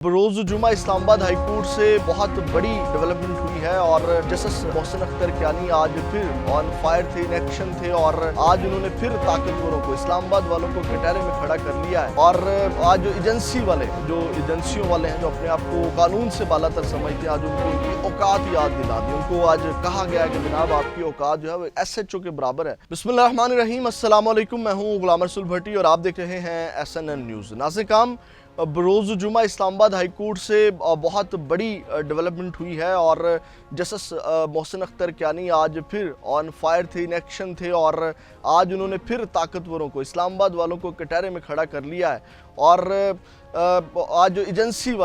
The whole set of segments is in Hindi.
रोज़ जुमा इस्लामाबाद हाई कोर्ट से बहुत बड़ी डेवलपमेंट हुई है और जस्टिस मोहसिन अख्तर कियानी आज फिर ऑन फायर थे, इन एक्शन थे और आज उन्होंने फिर ताकतवरों को, इस्लामाबाद वालों को कटहरे में खड़ा कर लिया है। और आज जो एजेंसियों वाले हैं जो अपने आप को कानून से बालातर समझते हैं, आज उनको उनकी औकात याद दिला दी। उनको आज कहा गया है कि जनाब आपकी औकात जो है वो SHO के बराबर है। बिस्मिल्लाहिर्रहमानिर्रहीम, अस्सलाम वालेकुम, मैं हूँ गुलाम रसूल भट्टी और आप देख रहे हैं SNN न्यूज़। नाज़िर रोज़ जुमा इस्लामाबाद हाई कोर्ट से बहुत बड़ी डेवलपमेंट हुई है और जस्टिस मोहसिन अख्तर कियानी आज फिर ऑन फायर थे, इन एक्शन थे और आज उन्होंने फिर ताकतवरों को, इस्लामाबाद वालों को कटहरे में खड़ा कर लिया है। और आज जो एजेंसियों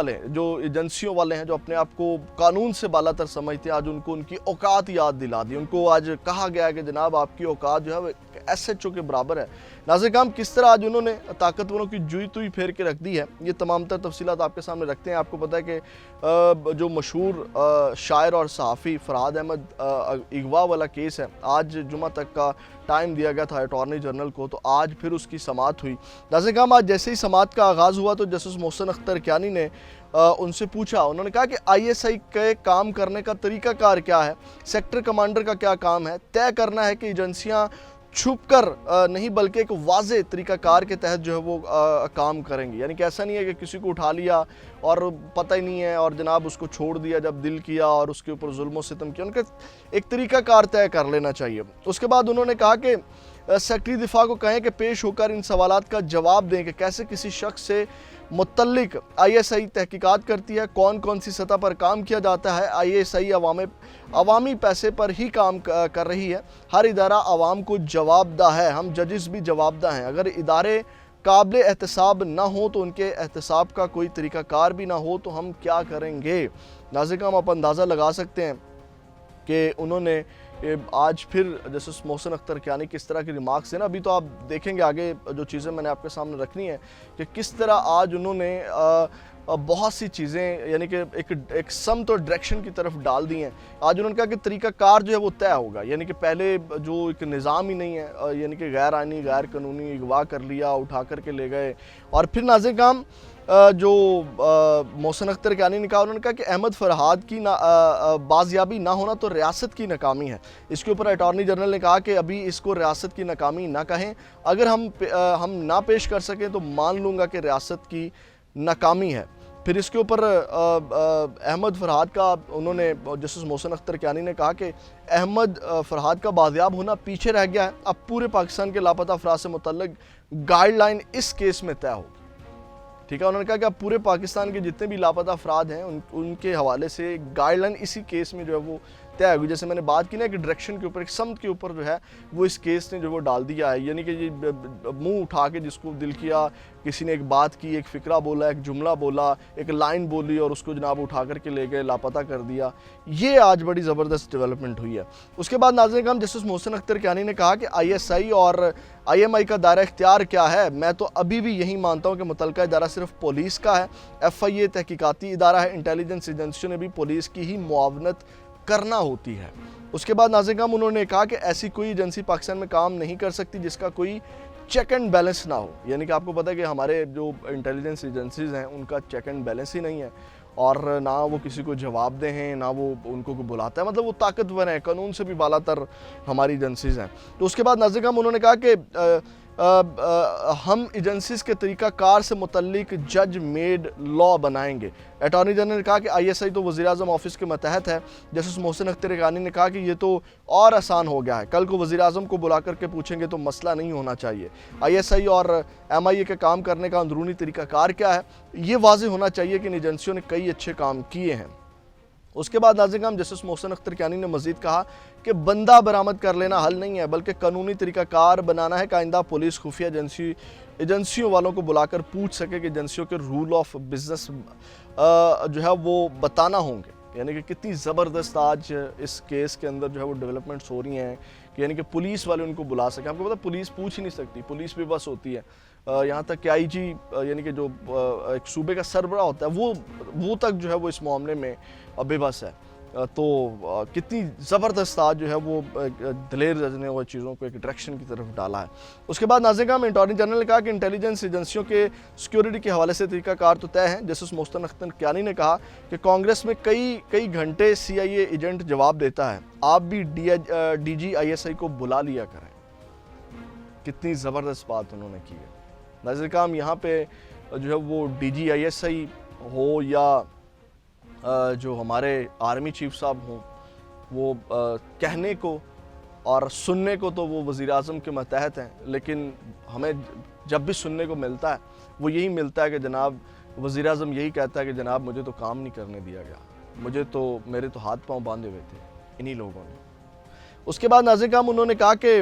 वाले हैं जो अपने आप को कानून से बालातर समझते हैं, आज उनको उनकी औकात याद दिला दी। उनको आज कहा गया है कि जनाब आपकी औकात जो है वो SHO के बराबर है। नाज़िर किस तरह आज उन्होंने ताकतवरों की जुई तुई फेर के रख दी है, ये तमाम तर तफसीलात आपके सामने रखते हैं। आपको पता है कि जो मशहूर शायर और सहाफ़ी फरहाद अहमद अगवा वाला केस है, आज जुमा तक का टाइम दिया गया था अटॉर्नी जनरल को, तो आज फिर उसकी समाअत हुई। नाज़िर आज जैसे ही समाअत का आगाज़ हुआ तो जस्टिस मोहसिन अख्तर कियानी ने उनसे पूछा, उन्होंने कहा कि ISI के काम करने का तरीक़ाकार क्या है, सेक्टर कमांडर का क्या काम है, तय करना है कि एजेंसियाँ छुपकर नहीं बल्कि एक वाज़े तरीक़ाकार के तहत जो है वो काम करेंगी। यानी कि ऐसा नहीं है कि किसी को उठा लिया और पता ही नहीं है और जनाब उसको छोड़ दिया जब दिल किया और उसके ऊपर जुल्म सितम किया। उनका एक तरीक़ाकार तय कर लेना चाहिए। उसके बाद उन्होंने कहा कि सेक्रेटरी दिफा को कहें कि पेश होकर इन सवालात का जवाब दें कि कैसे किसी शख्स से मुतल्लिक ISI तहकीकात करती है, कौन कौन सी सतह पर काम किया जाता है। ISI अवामी पैसे पर ही काम कर रही है। हर इदारा अवाम को जवाबदा है, हम जजेस भी जवाबदा हैं। अगर इदारे काबिल एहतसाब ना हो तो उनके एहतसाब का कोई तरीक़ाकार भी ना हो तो हम क्या करेंगे। नाज़िर हम आप अंदाज़ा लगा सकते हैं कि उन्होंने आज फिर जस्टिस मोहसिन अख्तर कियानी किस तरह के रिमार्क्स हैं ना, अभी तो आप देखेंगे आगे जो चीज़ें मैंने आपके सामने रखनी है कि किस तरह आज उन्होंने बहुत सी चीज़ें यानी कि एक समत और डायरेक्शन की तरफ डाल दी हैं। आज उन्होंने कहा कि तरीक़ाकार जो है वो तय होगा, यानी कि पहले जो एक निज़ाम ही नहीं है, यानी कि गैर आइनी गैर कानूनी अगवा कर लिया, उठा कर के ले गए। और फिर नाज़िर जो मोहसिन अख्तर कियानी ने कहा, उन्होंने कहा कि अहमद फरहाद की बाजियाबी ना होना तो रियासत की नाकामी है। इसके ऊपर अटॉर्नी जनरल ने कहा कि अभी इसको रियासत की नाकामी ना कहें, अगर हम ना पेश कर सकें तो मान लूँगा कि रियासत की नाकामी है। फिर इसके ऊपर अहमद फरहाद का उन्होंने जस्टिस मोहसिन अख्तर कियानी ने कहा कि अहमद फरहाद का बाजियाब होना पीछे रह गया है, अब पूरे पाकिस्तान के लापता अफराद से मुतल्लिक गाइडलाइन इस केस में तय होगी। ठीक है, उन्होंने कहा कि अब पूरे पाकिस्तान के जितने भी लापता अफराद हैं उनके हवाले से गाइडलाइन इसी केस में जो है वो तय होगी। जैसे मैंने बात की ना कि डायरेक्शन के ऊपर, एक समत के ऊपर जो है वो इस केस ने जो वो डाल दिया है। यानी कि ये मुंह उठा के जिसको दिल किया, किसी ने एक बात की, एक फ़िक्रा बोला, एक जुमला बोला, एक लाइन बोली और उसको जनाब उठा करके ले गए, लापता कर दिया। ये आज बड़ी ज़बरदस्त डेवलपमेंट हुई है। उसके बाद नाज़िर जस्टिस मोहसिन अख्तर कियानी ने कहा कि ISI और IMI का दायरा इख्तियार क्या है। मैं तो अभी भी यही मानता हूँ कि मुतलका इदारा सिर्फ पुलिस का है। FIA तहकीकाती इदारा है, इंटेलिजेंस एजेंसियों ने भी पुलिस की ही मुआवनत करना होती है। उसके बाद नाज़िर उन्होंने कहा कि ऐसी कोई एजेंसी पाकिस्तान में काम नहीं कर सकती जिसका कोई चेक एंड बैलेंस ना हो। यानी कि आपको पता है कि हमारे जो इंटेलिजेंस एजेंसीज़ हैं उनका चेक एंड बैलेंस ही नहीं है और ना वो किसी को जवाब दे हैं, ना वो उनको बुलाता है, मतलब वो ताकतवर है, कानून से भी बालातर हमारी एजेंसीज़ हैं। तो उसके बाद नाज़िर उन्होंने कहा कि हम एजेंसीज़ के तरीक़ाकार से मुतल्लिक जज मेड लॉ बनाएंगे। अटॉर्नी जनरल ने कहा कि ISI तो वज़ीर-ए-आज़म ऑफिस के मतहत है। जस्टिस मोहसिन अख्तर कियानी ने कहा कि ये तो और आसान हो गया है, कल को वज़ीर-ए-आज़म को बुला करके पूछेंगे तो मसला नहीं होना चाहिए। ISI और MIA के काम करने का अंदरूनी तरीक़ाकार क्या है, ये वाज़ेह होना चाहिए कि इन एजेंसियों ने कई अच्छे काम किए हैं। उसके बाद नाज़िर जस्टिस मोहसिन अख्तर कियानी ने मज़ीद कहा कि बंदा बरामद कर लेना हल नहीं है, बल्कि कानूनी तरीक़ाकार बनाना है कि आइंदा पुलिस खुफिया एजेंसियों वालों को बुलाकर पूछ सके कि एजेंसियों के रूल ऑफ बिज़नेस जो है वो बताना होंगे। यानी कि कितनी ज़बरदस्त आज इस केस के अंदर जो है वो डेवलपमेंट्स हो रही हैं कि यानी कि पुलिस वाले उनको बुला सकें। आपको पता पुलिस पूछ ही नहीं सकती, पुलिस भी बस होती है। यहाँ तक कि IG यानी कि जो एक सूबे का सरबरा होता है वो तक जो है वो इस मामले में बेबस है। तो कितनी ज़बरदस्त आज जो है वो दिलेर जज ने वो चीज़ों को एक डायरेक्शन की तरफ डाला है। उसके बाद नाज़िम अटॉर्नी जनरल ने कहा कि इंटेलिजेंस एजेंसियों के सिक्योरिटी के हवाले से तरीक़ाकार तो तय है। जस्टिस मोहसिन अख्तर कियानी ने कहा कि कांग्रेस में कई घंटे CIA एजेंट जवाब देता है, आप भी DG ISI को बुला लिया करें। कितनी ज़बरदस्त बात उन्होंने की है। नाज़िम यहाँ पे जो है वो DG ISI हो या जो हमारे आर्मी चीफ साहब हों, वो कहने को और सुनने को तो वो वज़ीर-ए-आज़म के मातहत हैं, लेकिन हमें जब भी सुनने को मिलता है वो यही मिलता है कि जनाब वज़ीर-ए-आज़म यही कहता है कि जनाब मुझे तो काम नहीं करने दिया गया, मेरे तो हाथ पांव बांधे हुए थे इन्हीं लोगों ने। उसके बाद नाज़िम उन्होंने कहा कि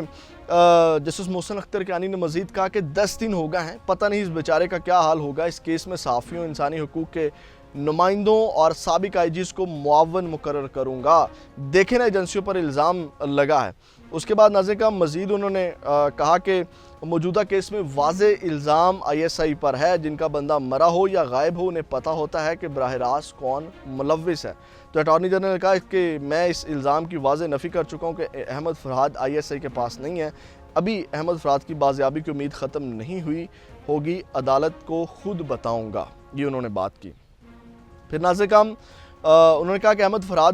जस्टिस मोहसिन अख्तर कियानी ने मज़ीद कहा कि 10 दिन हो गए हैं, पता नहीं इस बेचारे का क्या हाल होगा। इस केस में सहाफ़ियों, इंसानी हकूक़ के नुमाइंदों और साबिक IGs को मुआवन मुकर्रर करूँगा। देखें ना एजेंसियों पर इल्ज़ाम लगा है। उसके बाद नाज़िम मज़ीद उन्होंने कहा कि मौजूदा केस में वाज़े इल्ज़ाम ISI पर है, जिनका बंदा मरा हो या गायब हो उन्हें पता होता है कि बराह रास्त कौन मुलव्विस है। तो अटॉर्नी जनरल ने कहा कि मैं इस इल्ज़ाम की वाज़े नफ़ी कर चुका हूँ कि अहमद फ़रहाद ISI के पास नहीं है। अभी अहमद फ़रहाद की बाज़ियाबी की उम्मीद ख़त्म नहीं हुई होगी, अदालत को खुद बताऊँगा, ये उन्होंने बात की। फिर नाज़िम उन्होंने कहा कि अहमद फ़रहाद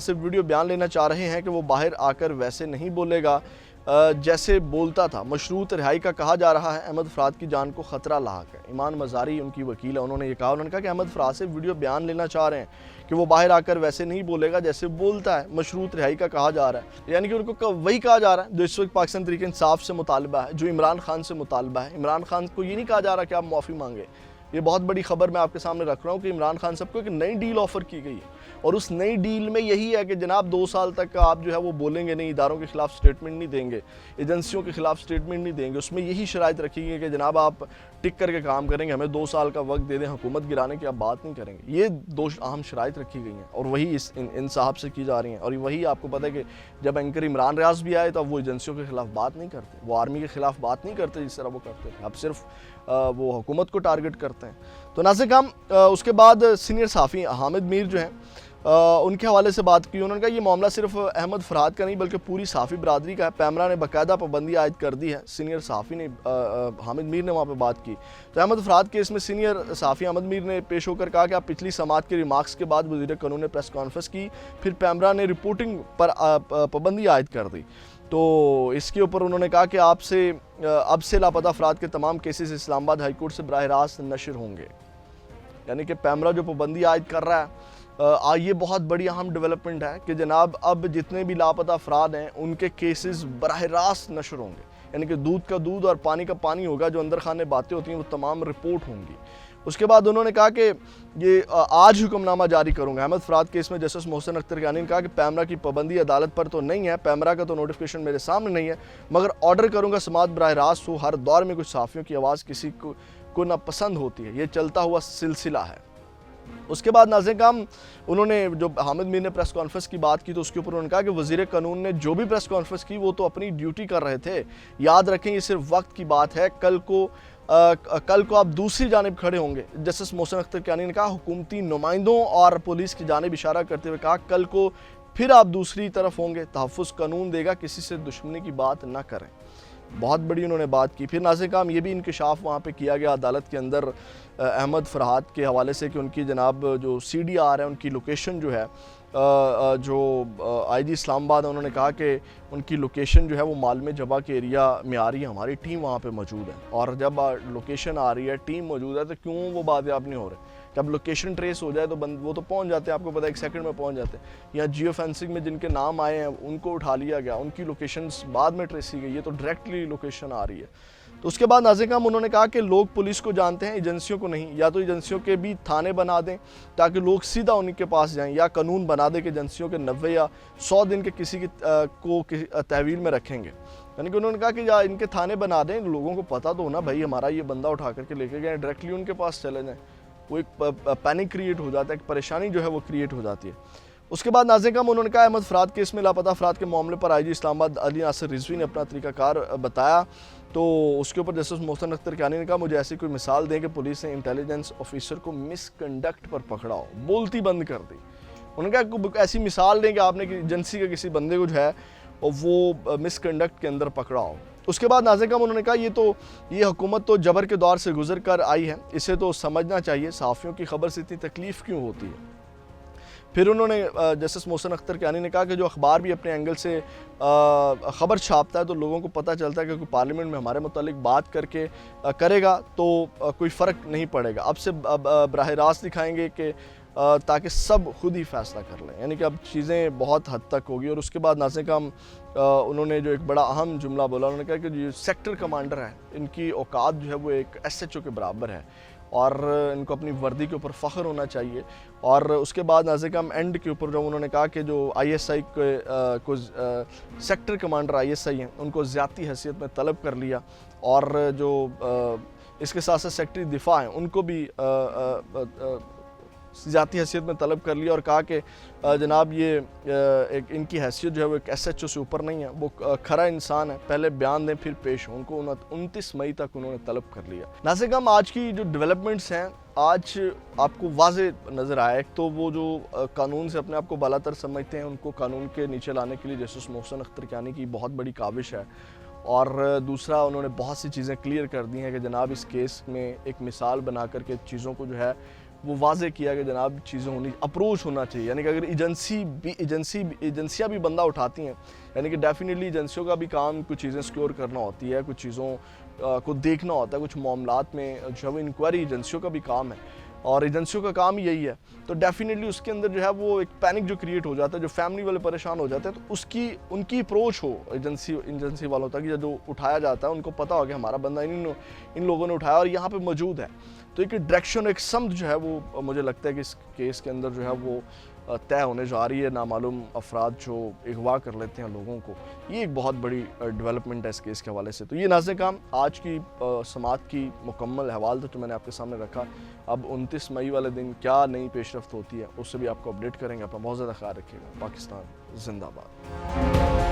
से वीडियो बयान लेना चाह रहे हैं कि वो बाहर आकर वैसे नहीं बोलेगा जैसे बोलता था। मशरूत रिहाई का कहा जा रहा है, अहमद फ़रहाद की जान को ख़तरा लाक है। ईमान मज़ारी उनकी वकील है, उन्होंने कहा कि अहमद फ़रहाद से वीडियो बयान लेना चाह रहे हैं कि वो बाहर आकर वैसे नहीं बोलेगा जैसे बोलता है। मशरूत रिहाई का कहा जा रहा है, यानी कि उनको वही कहा जा रहा है जो इस वक्त पाकिस्तान तहरीक इंसाफ से मुतालबा है, जो इमरान खान से मुतालबा है। इमरान खान को ये नहीं कहा जा रहा कि आप माफ़ी मांगे। ये बहुत बड़ी खबर मैं आपके सामने रख रहा हूँ कि इमरान खान साहब को एक नई डील ऑफर की गई है, और उस नई डील में यही है कि जनाब 2 साल तक आप जो है वो बोलेंगे नहीं, इदारों के खिलाफ स्टेटमेंट नहीं देंगे, एजेंसियों के खिलाफ स्टेटमेंट नहीं देंगे। उसमें यही शराइत रखी गई कि जनाब आप टिक करके काम करेंगे, हमें 2 साल का वक्त दे दें, हुकूमत गिराने की आप बात नहीं करेंगे। ये 2 अहम शराइत रखी गई हैं और वही इन साहब से की जा रही हैं। और वही आपको पता है कि जब एंकर इमरान रियाज भी आए तो अब वो एजेंसियों के खिलाफ बात नहीं करते, वो आर्मी के खिलाफ बात नहीं करते जिस तरह वो करते थे, अब सिर्फ वो हुकूमत को टारगेट करते हैं। तो नाज़िम उसके बाद सीनियर सहाफ़ी हामिद मीर जो हैं उनके हवाले से बात की। उन्होंने कहा ये मामला सिर्फ अहमद फ़रहाद का नहीं बल्कि पूरी सहाफ़ी बरादरी का है। पैमरा ने बाकायदा पाबंदी आयद कर दी है। सीनियर सहाफ़ी ने हामिद मीर ने वहाँ पे बात की। तो अहमद फ़रहाद केस में सीनियर सहाफ़ी हामिद मीर ने पेश होकर कहा कि आप पिछली समात के रिमार्क्स के बाद वज़ीर कानून ने प्रेस कॉन्फ्रेंस की, फिर पैमरा ने रिपोर्टिंग पर पाबंदी आयद कर दी। तो इसके ऊपर उन्होंने कहा कि अब से लापता अफराद के तमाम केसेस इस्लामाबाद हाई कोर्ट से बराह रास्त नशर होंगे। यानी कि पैमरा जो पाबंदी आयद कर रहा है, ये बहुत बड़ी अहम डेवलपमेंट है कि जनाब अब जितने भी लापता अफराद हैं उनके केसेस बराह रास्त नशर होंगे। यानी कि दूध का दूध और पानी का पानी होगा, जो अंदर खाने बातें होती हैं वो तमाम रिपोर्ट होंगी। उसके बाद उन्होंने कहा कि ये आज हुक्मनामा जारी करूंगा। अहमद फ़रहाद केस में जस्टिस मोहसिन अख्तर कियानी ने कहा कि पैमरा की पाबंदी अदालत पर तो नहीं है, पैमरा का तो नोटिफिकेशन मेरे सामने नहीं है, मगर ऑर्डर करूंगा समात बराह रास्त हो। हर दौर में कुछ सहाफ़ियों की आवाज़ किसी को नापसंद होती है, ये चलता हुआ सिलसिला है। उसके बाद नाज़िम उन्होंने जो हामिद मीर ने प्रेस कॉन्फ्रेंस की बात की तो उसके ऊपर उन्होंने कहा कि वज़ीर कानून ने जो भी प्रेस कॉन्फ्रेंस की वो तो अपनी ड्यूटी कर रहे थे। याद रखें ये सिर्फ वक्त की बात है, कल को आप दूसरी जानिब खड़े होंगे। जस्टिस मोहसिन अख्तर कियानी ने कहा हुकूमती नुमाइंदों और पुलिस की जानिब इशारा करते हुए कहा कल को फिर आप दूसरी तरफ होंगे, तहफ़्फ़ुज़ कानून देगा, किसी से दुश्मनी की बात ना करें। बहुत बड़ी उन्होंने बात की। फिर नाज़िम ये भी इंकशाफ वहाँ पे किया गया अदालत के अंदर अहमद फ़रहाद के हवाले से कि उनकी जनाब जो CDR है उनकी लोकेशन जो है जो IG इस्लामाबाद है, उन्होंने कहा कि उनकी लोकेशन जो है वो मालमे जबा के एरिया में आ रही है, हमारी टीम वहाँ पे मौजूद है। और जब लोकेशन आ रही है, टीम मौजूद है, तो क्यों वो बातियाब नहीं हो रहे? जब लोकेशन ट्रेस हो जाए तो वो तो पहुँच जाते हैं, आपको पता है 1 सेकंड में पहुँच जाते हैं। या जियो फेंसिंग में जिनके नाम आए हैं उनको उठा लिया गया, उनकी लोकेशंस बाद में ट्रेस की गई है, तो डायरेक्टली लोकेशन आ रही है। तो उसके बाद नाज़िम उन्होंने कहा कि लोग पुलिस को जानते हैं, एजेंसियों को नहीं। या तो एजेंसियों के भी थाने बना दें ताकि लोग सीधा उनके पास जाएं, या कानून बना दें कि एजेंसियों के 90 या 100 दिन के किसी को तहवील में रखेंगे। यानी कि उन्होंने कहा कि या इनके थाने बना दें, लोगों को पता तो हो ना भाई हमारा ये बंदा उठा करके लेके गए, डायरेक्टली उनके पास चले जाएँ। वो एक पैनिक क्रिएट हो जाता है, एक परेशानी जो है वो क्रिएट हो जाती है। उसके बाद नाज़िम उन्होंने कहा अहमद फ़रहाद केस में लापता अफराद के मामले पर IG इस्लामाबाद अली नासिर रिजवी ने अपना तरीक़ाकार बताया। तो उसके ऊपर जस्टिस मोहसिन अख्तर कियानी ने कहा मुझे ऐसी कोई मिसाल दें कि पुलिस ने इंटेलिजेंस ऑफिसर को मिसकंडक्ट पर पकड़ा हो, बोलती बंद कर दी। उन्होंने कहा कोई ऐसी मिसाल दें कि आपने कि एजेंसी के किसी बंदे को जो है वो मिसकंडक्ट के अंदर पकड़ा हो। उसके बाद नाज़िम उन्होंने कहा ये हुकूमत तो जबर के दौर से गुजर कर आई है, इसे तो समझना चाहिए, सहाफ़ियों की खबर से इतनी तकलीफ़ क्यों होती है। फिर उन्होंने जस्टिस मोहसिन अख्तर कियानी ने कहा कि जो अखबार भी अपने एंगल से ख़बर छापता है तो लोगों को पता चलता है कि कोई पार्लियामेंट में हमारे मुतालिक बात करके करेगा तो कोई फ़र्क नहीं पड़ेगा। अब से बराह रास्त दिखाएंगे कि ताकि सब खुद ही फैसला कर लें, यानी कि अब चीज़ें बहुत हद तक होगी। और उसके बाद नाज़िम उन्होंने जो एक बड़ा अहम जुमला बोला, उन्होंने कहा कि जो सेक्टर कमांडर है इनकी औकात जो है वो एक SHO के बराबर है और इनको अपनी वर्दी के ऊपर फ़ख्र होना चाहिए। और उसके बाद नाज़िम एंड के ऊपर जो उन्होंने कहा कि जो ISI को सेक्टर कमांडर ISI हैं उनको ज़्यादती हैसियत में तलब कर लिया, और जो इसके साथ साथ सेक्रेटरी दिफा हैं उनको भी ज़ाती हैसियत में तलब कर लिया और कहा कि जनाब ये एक इनकी हैसियत जो है वो एक SHO से ऊपर नहीं है, वो खरा इंसान है, पहले बयान दें फिर पेश हों। उनको 29 मई तक उन्होंने तलब कर लिया। नाज़िम आज की जो डेवलपमेंट्स हैं आज आपको वाज़े नज़र आया, एक तो वो जो कानून से अपने आप को बालातर समझते हैं उनको कानून के नीचे लाने के लिए जस्टिस मोहसिन अख्तर कियानी की बहुत बड़ी काविश है, और दूसरा उन्होंने बहुत सी चीज़ें क्लियर कर दी हैं कि जनाब इस केस में एक मिसाल बना करके चीज़ों को जो है वो वाज़े किया कि जनाब चीज़ें होनी अप्रोच होना चाहिए, यानी कि अगर एजेंसियाँ भी बंदा उठाती हैं, यानी कि डेफिनेटली एजेंसियों का भी काम कुछ चीज़ें सिक्योर करना होती है, कुछ चीज़ों को देखना होता है, कुछ मामलात में जो है वो इंक्वायरी एजेंसियों का भी काम है और एजेंसियों का काम ही यही है। तो डेफिनेटली उसके अंदर जो है वो एक पैनिक जो क्रिएट हो जाता है, जो फैमिली वाले परेशान हो जाते हैं, तो उनकी अप्रोच हो एजेंसी वालों तक, या जो उठाया जाता है उनको पता हो कि हमारा बंदा इन लोगों ने उठाया और यहाँ पे मौजूद है। तो एक डायरेक्शन, एक समझ जो है वो मुझे लगता है कि इस केस के अंदर जो है वो तय होने जा रही है। नामालूम अफराद जो अगवा कर लेते हैं लोगों को, ये एक बहुत बड़ी डेवलपमेंट है इस केस के हवाले से। तो ये नाज़िम आज की समात की मुकम्मल अहवाल तो मैंने आपके सामने रखा। अब 29 मई वाले दिन क्या नई पेशरफ्त होती है उससे भी आपको अपडेट करेंगे। अपना बहुत ज़्यादा ख्याल रखिएगा। पाकिस्तान जिंदाबाद।